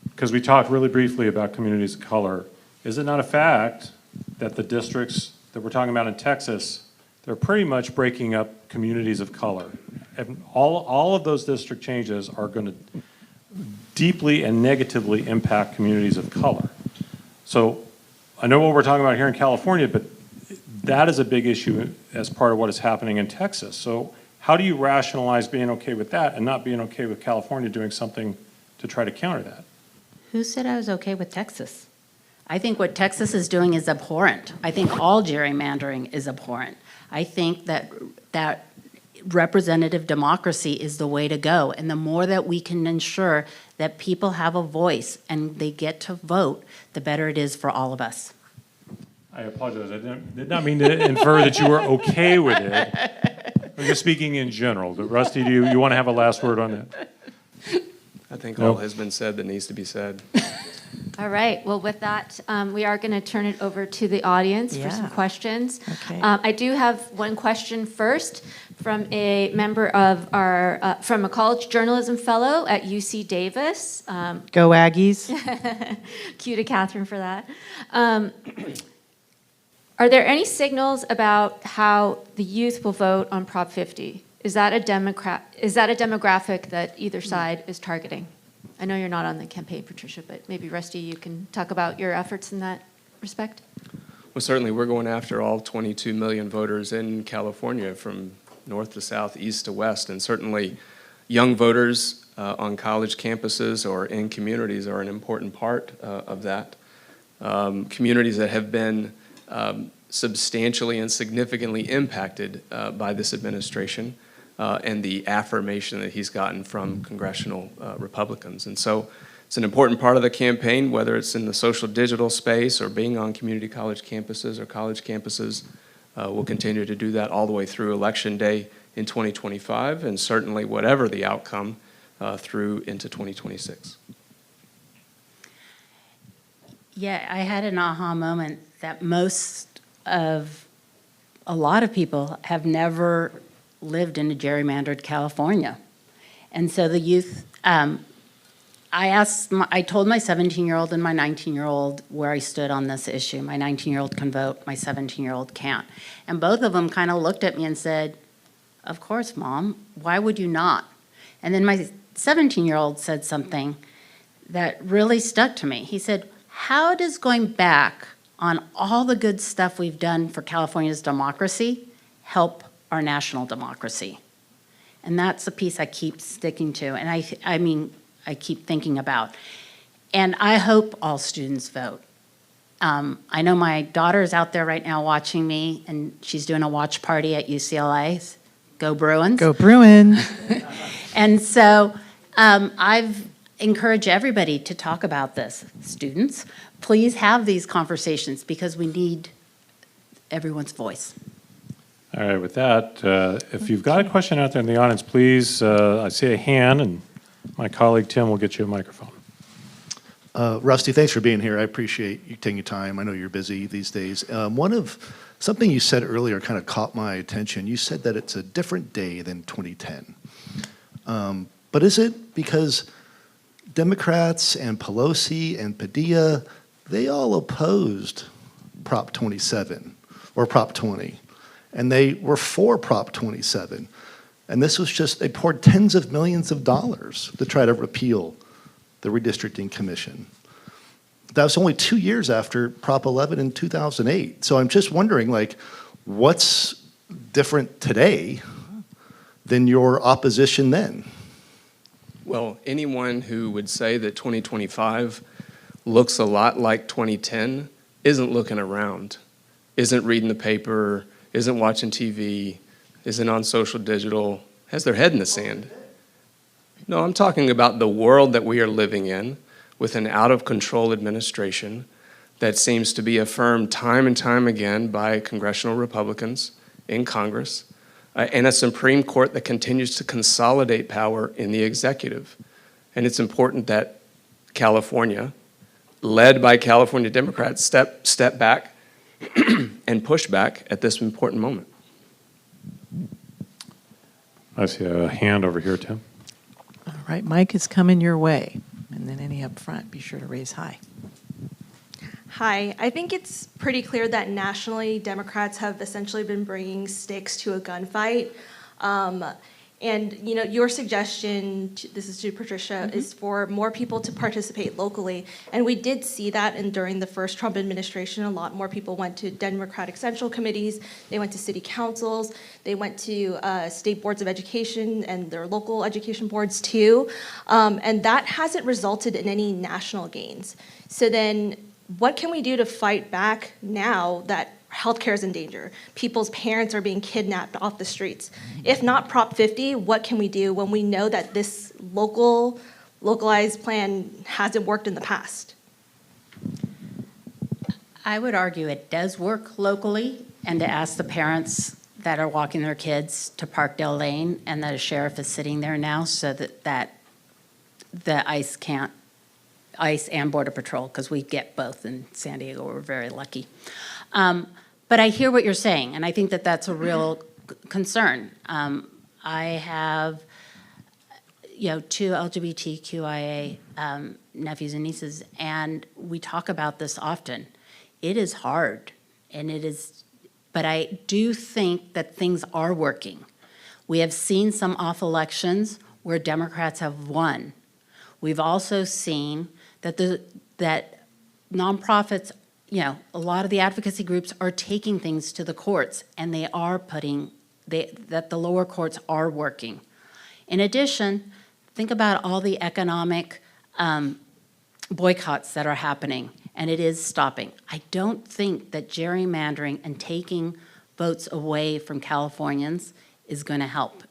Because we talked really briefly about communities of color. Is it not a fact that the districts that we're talking about in Texas, they're pretty much breaking up communities of color? And all of those district changes are going to deeply and negatively impact communities of color. So I know what we're talking about here in California, but that is a big issue as part of what is happening in Texas. So how do you rationalize being okay with that and not being okay with California doing something to try to counter that? Who said I was okay with Texas? I think what Texas is doing is abhorrent. I think all gerrymandering is abhorrent. I think that representative democracy is the way to go. And the more that we can ensure that people have a voice and they get to vote, the better it is for all of us. I apologize. I did not mean to infer that you were okay with it. I'm just speaking in general. But Rusty, do you want to have a last word on that? I think No. all has been said that needs to be said. All right, well, with that, we are going to turn it over to the audience for some Yeah. questions. Okay. I do have one question first from a member of our, from a college journalism fellow at UC Davis. Go Aggies. Cue to Catherine for that. Are there any signals about how the youth will vote on Prop 50? Is that a demographic that either side is targeting? I know you're not on the campaign, Patricia, but maybe Rusty, you can talk about your efforts in that respect. Well, certainly, we're going after all 22 million voters in California from north to south, east to west, and certainly young voters on college campuses or in communities are an important part of that. Communities that have been substantially and significantly impacted by this administration and the affirmation that he's gotten from congressional Republicans. And so it's an important part of the campaign, whether it's in the social digital space or being on community college campuses or college campuses. We'll continue to do that all the way through Election Day in 2025, and certainly whatever the outcome through into 2026. Yeah, I had an aha moment that a lot of people have never lived in a gerrymandered California. And so the youth, I told my 17-year-old and my 19-year-old where I stood on this issue. My 19-year-old can vote, my 17-year-old can't. And both of them kind of looked at me and said, "Of course, Mom, why would you not?" And then my 17-year-old said something that really stuck to me. He said, "How does going back on all the good stuff we've done for California's democracy help our national democracy?" And that's a piece I keep sticking to, and I keep thinking about. And I hope all students vote. I know my daughter's out there right now watching me, and she's doing a watch party at UCLA. Go Bruins. Go Bruins. And so I've encouraged everybody to talk about this. Students, please have these conversations because we need everyone's voice. All right, with that, if you've got a question out there in the audience, please, I see a hand, and my colleague Tim will get you a microphone. Rusty, thanks for being here. I appreciate you taking your time. I know you're busy these days. Something you said earlier kind of caught my attention. You said that it's a different day than 2010. But is it because Democrats and Pelosi and Padilla, they all opposed Prop 27 or Prop 20, and they were for Prop 27. And this was just, they poured tens of millions of dollars to try to repeal the Redistricting Commission. That was only 2 years after Prop 11 in 2008. So I'm just wondering, like, what's different today than your opposition then? Well, anyone who would say that 2025 looks a lot like 2010 isn't looking around, isn't reading the paper, isn't watching TV, isn't on social digital, has their head in the sand. No, I'm talking about the world that we are living in with an out-of-control administration that seems to be affirmed time and time again by congressional Republicans in Congress, and a Supreme Court that continues to consolidate power in the executive. And it's important that California, led by California Democrats, step back and push back at this important moment. I see a hand over here, Tim. All right, Mike is coming your way. And then any up front, be sure to raise high. Hi, I think it's pretty clear that nationally, Democrats have essentially been bringing sticks to a gunfight. And you know, your suggestion, this is to Patricia, is for more people to participate locally. And we did see that during the first Trump administration. A lot more people went to Democratic Central Committees, they went to city councils, they went to state boards of education and their local education boards too. And that hasn't resulted in any national gains. So then what can we do to fight back now that healthcare is in danger? People's parents are being kidnapped off the streets. If not Prop 50, what can we do when we know that this localized plan hasn't worked in the past? I would argue it does work locally, and to ask the parents that are walking their kids to Parkdale Lane and that a sheriff is sitting there now so that the ICE and Border Patrol, because we get both in San Diego, we're very lucky. But I hear what you're saying, and I think that that's a real concern. I have, two LGBTQIA nephews and nieces, and we talk about this often. It is hard, but I do think that things are working. We have seen some off elections where Democrats have won. We've also seen that nonprofits, a lot of the advocacy groups are taking things to the courts, and they are that the lower courts are working. In addition, think about all the economic boycotts that are happening, and it is stopping. I don't think that gerrymandering and taking votes away from Californians is going to help.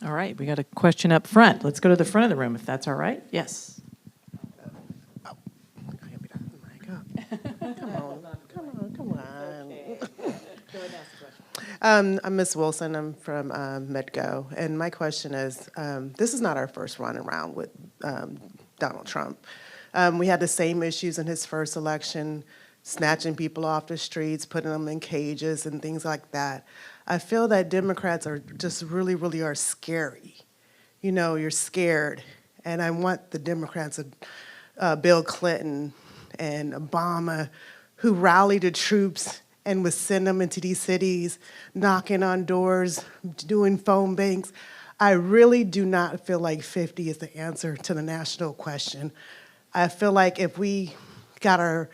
All right, we got a question up front. Let's go to the front of the room, if that's all right. Yes. I'm Ms. Wilson. I'm from Medco, and my question is, this is not our first run around with Donald Trump. We had the same issues in his first election, snatching people off the streets, putting them in cages and things like that. I feel that Democrats are just really, really are scary. You're scared, and I want the Democrats, Bill Clinton and Obama, who rallied the troops and would send them into these cities, knocking on doors, doing phone banks. I really do not feel like 50 is the answer to the national question. I feel like if we got our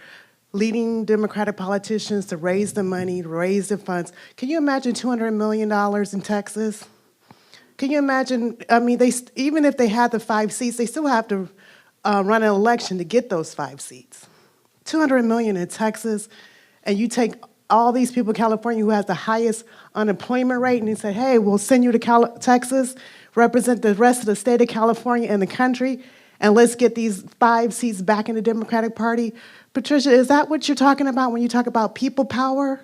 leading Democratic politicians to raise the money, to raise the funds, can you imagine $200 million in Texas? Can you imagine, even if they had the 5 seats, they still have to run an election to get those 5 seats. $200 million in Texas, and you take all these people in California who has the highest unemployment rate, and you say, hey, we'll send you to Texas, represent the rest of the state of California and the country, and let's get these 5 seats back in the Democratic Party. Patricia, is that what you're talking about when you talk about people power?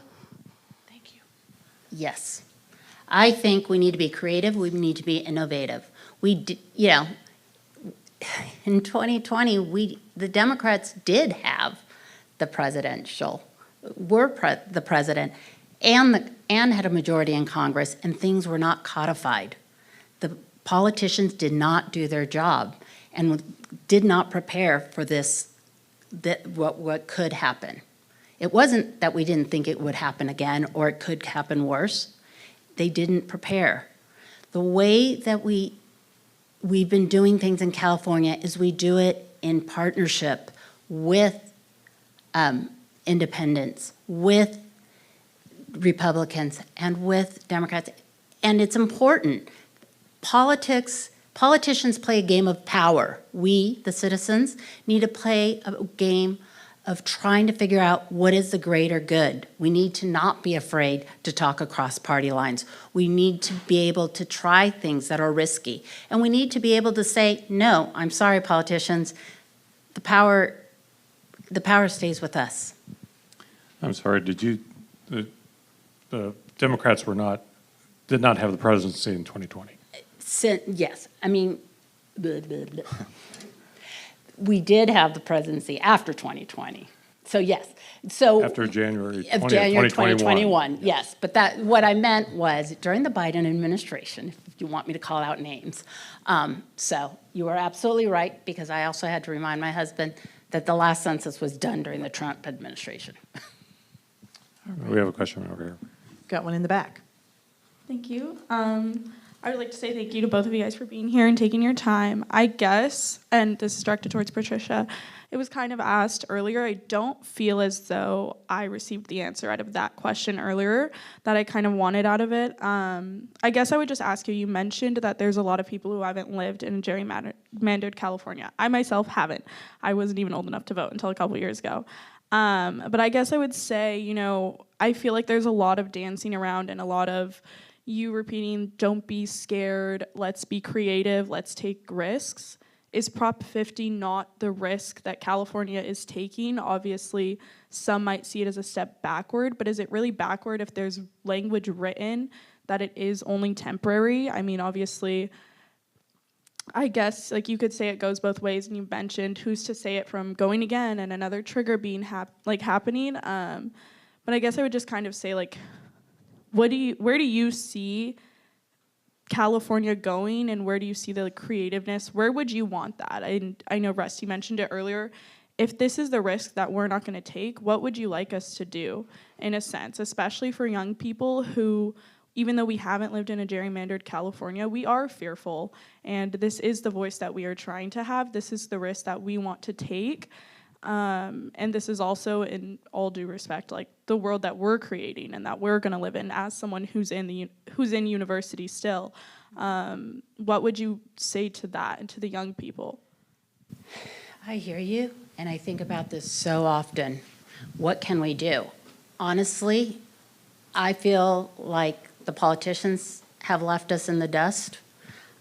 Thank you. Yes. I think we need to be creative, we need to be innovative. In 2020, the Democrats did have the the president, and had a majority in Congress, and things were not codified. The politicians did not do their job and did not prepare for what could happen. It wasn't that we didn't think it would happen again or it could happen worse. They didn't prepare. The way that we we've been doing things in California is we do it in partnership with independents, with Republicans, and with Democrats. And it's important. Politicians play a game of power. We, the citizens, need to play a game of trying to figure out what is the greater good. We need to not be afraid to talk across party lines. We need to be able to try things that are risky. And we need to be able to say, no, I'm sorry, politicians, the power stays with us. I'm sorry, the Democrats did not have the presidency in 2020? Yes, I mean, blah, blah, blah. We did have the presidency after 2020. So yes, so. After January 20th, Of January 2021. 2021, yes. But what I meant was during the Biden administration, if you want me to call out names. So you are absolutely right, because I also had to remind my husband that the last census was done during the Trump administration. We have a question over here. Got one in the back. Thank you. I would like to say thank you to both of you guys for being here and taking your time. I guess, and this is directed towards Patricia, it was kind of asked earlier. I don't feel as though I received the answer out of that question earlier that I kind of wanted out of it. I guess I would just ask you mentioned that there's a lot of people who haven't lived in gerrymandered California. I myself haven't. I wasn't even old enough to vote until a couple years ago. But I guess I would say, I feel like there's a lot of dancing around and a lot of you repeating, don't be scared, let's be creative, let's take risks. Is Prop 50 not the risk that California is taking? Obviously, some might see it as a step backward, but is it really backward if there's language written that it is only temporary? I mean, obviously, I guess you could say it goes both ways, and you mentioned who's to say it from going again and another trigger being happening. But I guess I would just kind of say where do you see California going, and where do you see the creativeness? Where would you want that? I know Rusty mentioned it earlier. If this is the risk that we're not going to take, what would you like us to do, in a sense, especially for young people who, even though we haven't lived in a gerrymandered California, we are fearful, and this is the voice that we are trying to have. This is the risk that we want to take. And this is also, in all due respect, the world that we're creating and that we're going to live in as someone who's in university still. What would you say to that and to the young people? I hear you, and I think about this so often. What can we do? Honestly, I feel like the politicians have left us in the dust.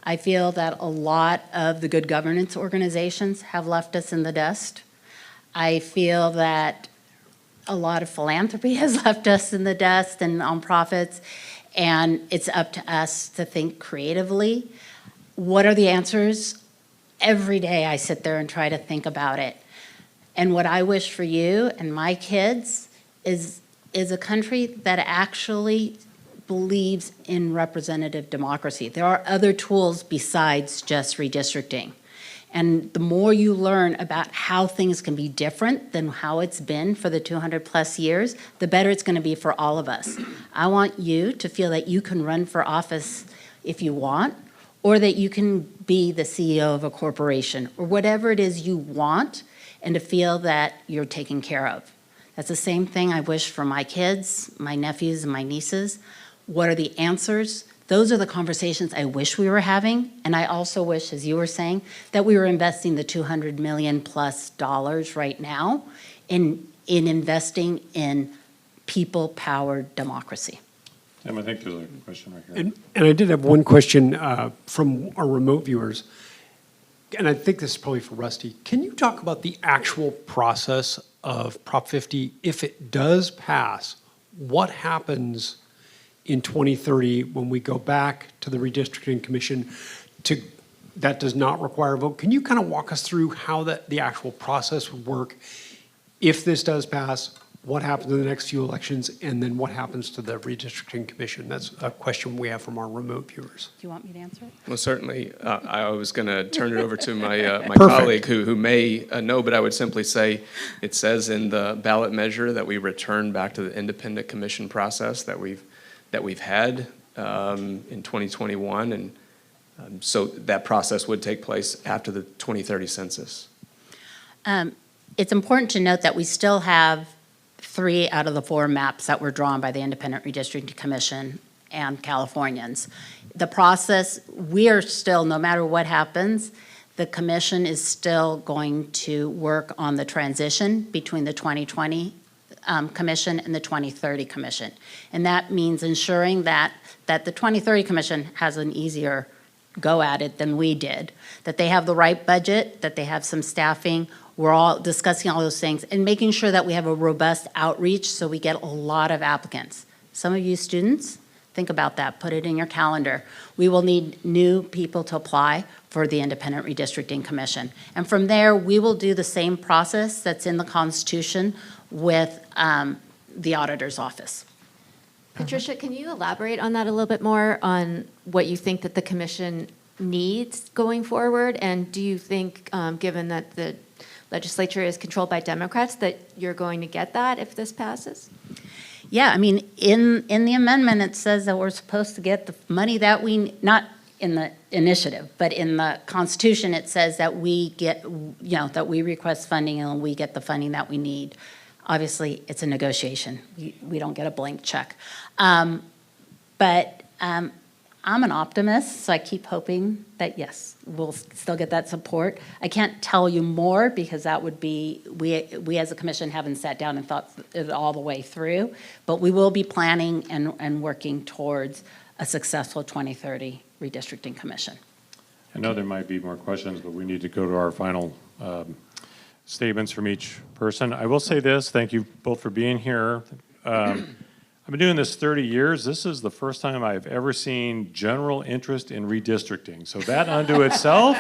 I feel that a lot of the good governance organizations have left us in the dust. I feel that a lot of philanthropy has left us in the dust and nonprofits, and it's up to us to think creatively. What are the answers? Every day I sit there and try to think about it. And what I wish for you and my kids is a country that actually believes in representative democracy. There are other tools besides just redistricting. And the more you learn about how things can be different than how it's been for the 200 plus years, the better it's going to be for all of us. I want you to feel that you can run for office if you want, or that you can be the CEO of a corporation, or whatever it is you want, and to feel that you're taken care of. That's the same thing I wish for my kids, my nephews, and my nieces. What are the answers? Those are the conversations I wish we were having, and I also wish, as you were saying, that we were investing the $200 million plus right now in investing in people-powered democracy. Tim, I think there's a question right here. And I did have one question from our remote viewers, and I think this is probably for Rusty. Can you talk about the actual process of Prop 50? If it does pass, what happens in 2030 when we go back to the Redistricting Commission that does not require a vote? Can you kind of walk us through how the actual process would work if this does pass? What happens in the next few elections, and then what happens to the Redistricting Commission? That's a question we have from our remote viewers. Do you want me to answer it? Well, certainly, I was going to turn it over to my Perfect. colleague who may know, but I would simply say it says in the ballot measure that we return back to the independent commission process that we've had in 2021, So that process would take place after the 2030 census. It's important to note that we still have 3 out of the 4 maps that were drawn by the Independent Redistricting Commission and Californians. The process, we are still, no matter what happens, the commission is still going to work on the transition between the 2020 commission and the 2030 commission. And that means ensuring that the 2030 commission has an easier go at it than we did, that they have the right budget, that they have some staffing. We're all discussing all those things and making sure that we have a robust outreach so we get a lot of applicants. Some of you students, think about that, put it in your calendar. We will need new people to apply for the Independent Redistricting Commission. And from there, we will do the same process that's in the Constitution with the auditor's office. Patricia, can you elaborate on that a little bit more on what you think that the commission needs going forward? And do you think, given that the legislature is controlled by Democrats, that you're going to get that if this passes? Yeah, I mean, in the amendment, it says that we're supposed to get the money that we, not in the initiative, but in the Constitution, it says that we get, that we request funding and we get the funding that we need. Obviously, it's a negotiation. We don't get a blank check. But I'm an optimist, so I keep hoping that, yes, we'll still get that support. I can't tell you more because that would be, we as a commission haven't sat down and thought it all the way through, but we will be planning and working towards a successful 2030 redistricting commission. I know there might be more questions, but we need to go to our final statements from each person. I will say this, thank you both for being here. I've been doing this 30 years. This is the first time I've ever seen general interest in redistricting. So that unto itself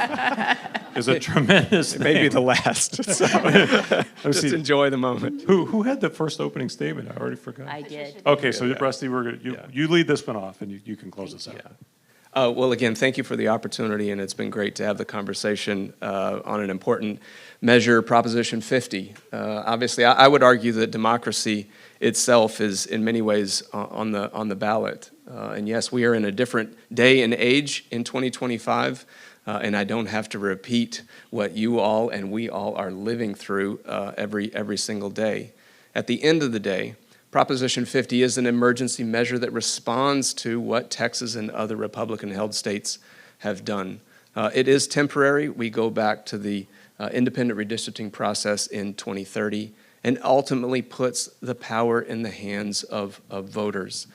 is a tremendous thing. It may be the last, so just enjoy the moment. Who had the first opening statement? I already forgot. I did. Okay, so Rusty, you lead this one off, and you can close us out. Well, again, thank you for the opportunity, and it's been great to have the conversation on an important measure, Proposition 50. Obviously, I would argue that democracy itself is in many ways on the ballot. And yes, we are in a different day and age in 2025, and I don't have to repeat what you all and we all are living through every single day. At the end of the day, Proposition 50 is an emergency measure that responds to what Texas and other Republican-held states have done. It is temporary. We go back to the independent redistricting process in 2030 and ultimately puts the power in the hands of voters,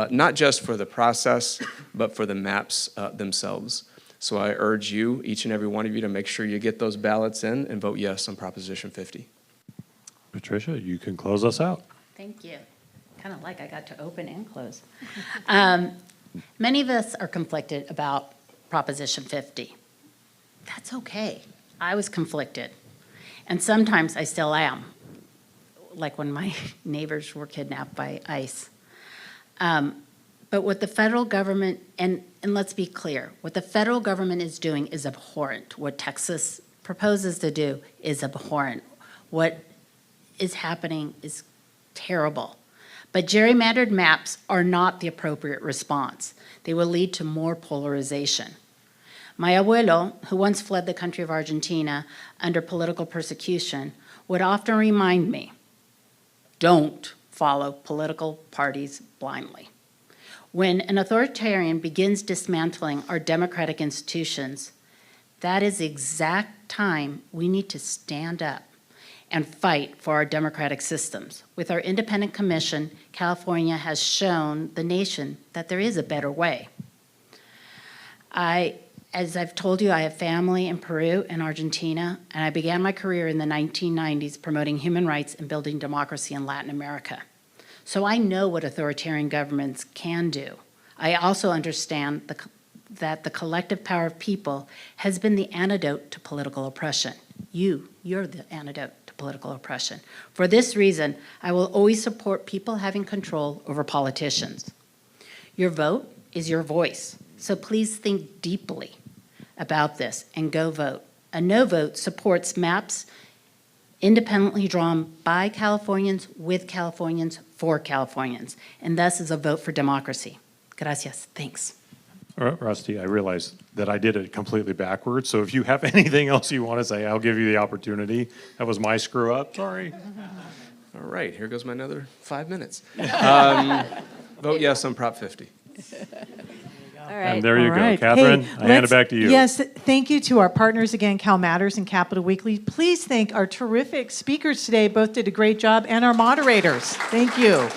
not just for the process, but for the maps themselves. So I urge you, each and every one of you, to make sure you get those ballots in and vote yes on Proposition 50. Patricia, you can close us out. Thank you. Kind of like I got to open and close. Many of us are conflicted about Proposition 50. That's okay. I was conflicted. And sometimes I still am, like when my neighbors were kidnapped by ICE. But what the federal government, and let's be clear, what the federal government is doing is abhorrent. What Texas proposes to do is abhorrent. What is happening is terrible. But gerrymandered maps are not the appropriate response. They will lead to more polarization. My abuelo, who once fled the country of Argentina under political persecution, would often remind me, don't follow political parties blindly. When an authoritarian begins dismantling our democratic institutions, that is the exact time we need to stand up and fight for our democratic systems. With our independent commission, California has shown the nation that there is a better way. As I've told you, I have family in Peru and Argentina, and I began my career in the 1990s promoting human rights and building democracy in Latin America. So I know what authoritarian governments can do. I also understand that the collective power of people has been the antidote to political oppression. You're the antidote to political oppression. For this reason, I will always support people having control over politicians. Your vote is your voice, so please think deeply about this and go vote. A no vote supports maps independently drawn by Californians, with Californians, for Californians, and thus is a vote for democracy. Gracias. Thanks. Rusty, I realize that I did it completely backwards, so if you have anything else you want to say, I'll give you the opportunity. That was my screw up, sorry. All right, here goes my another 5 minutes. Vote yes on Prop 50. All right. And there you All go. right. Catherine, Hey, I hand it let's- back to you. Yes, thank you to our partners again, CalMatters and Capitol Weekly. Please thank our terrific speakers today. Both did a great job, and our moderators. Thank you.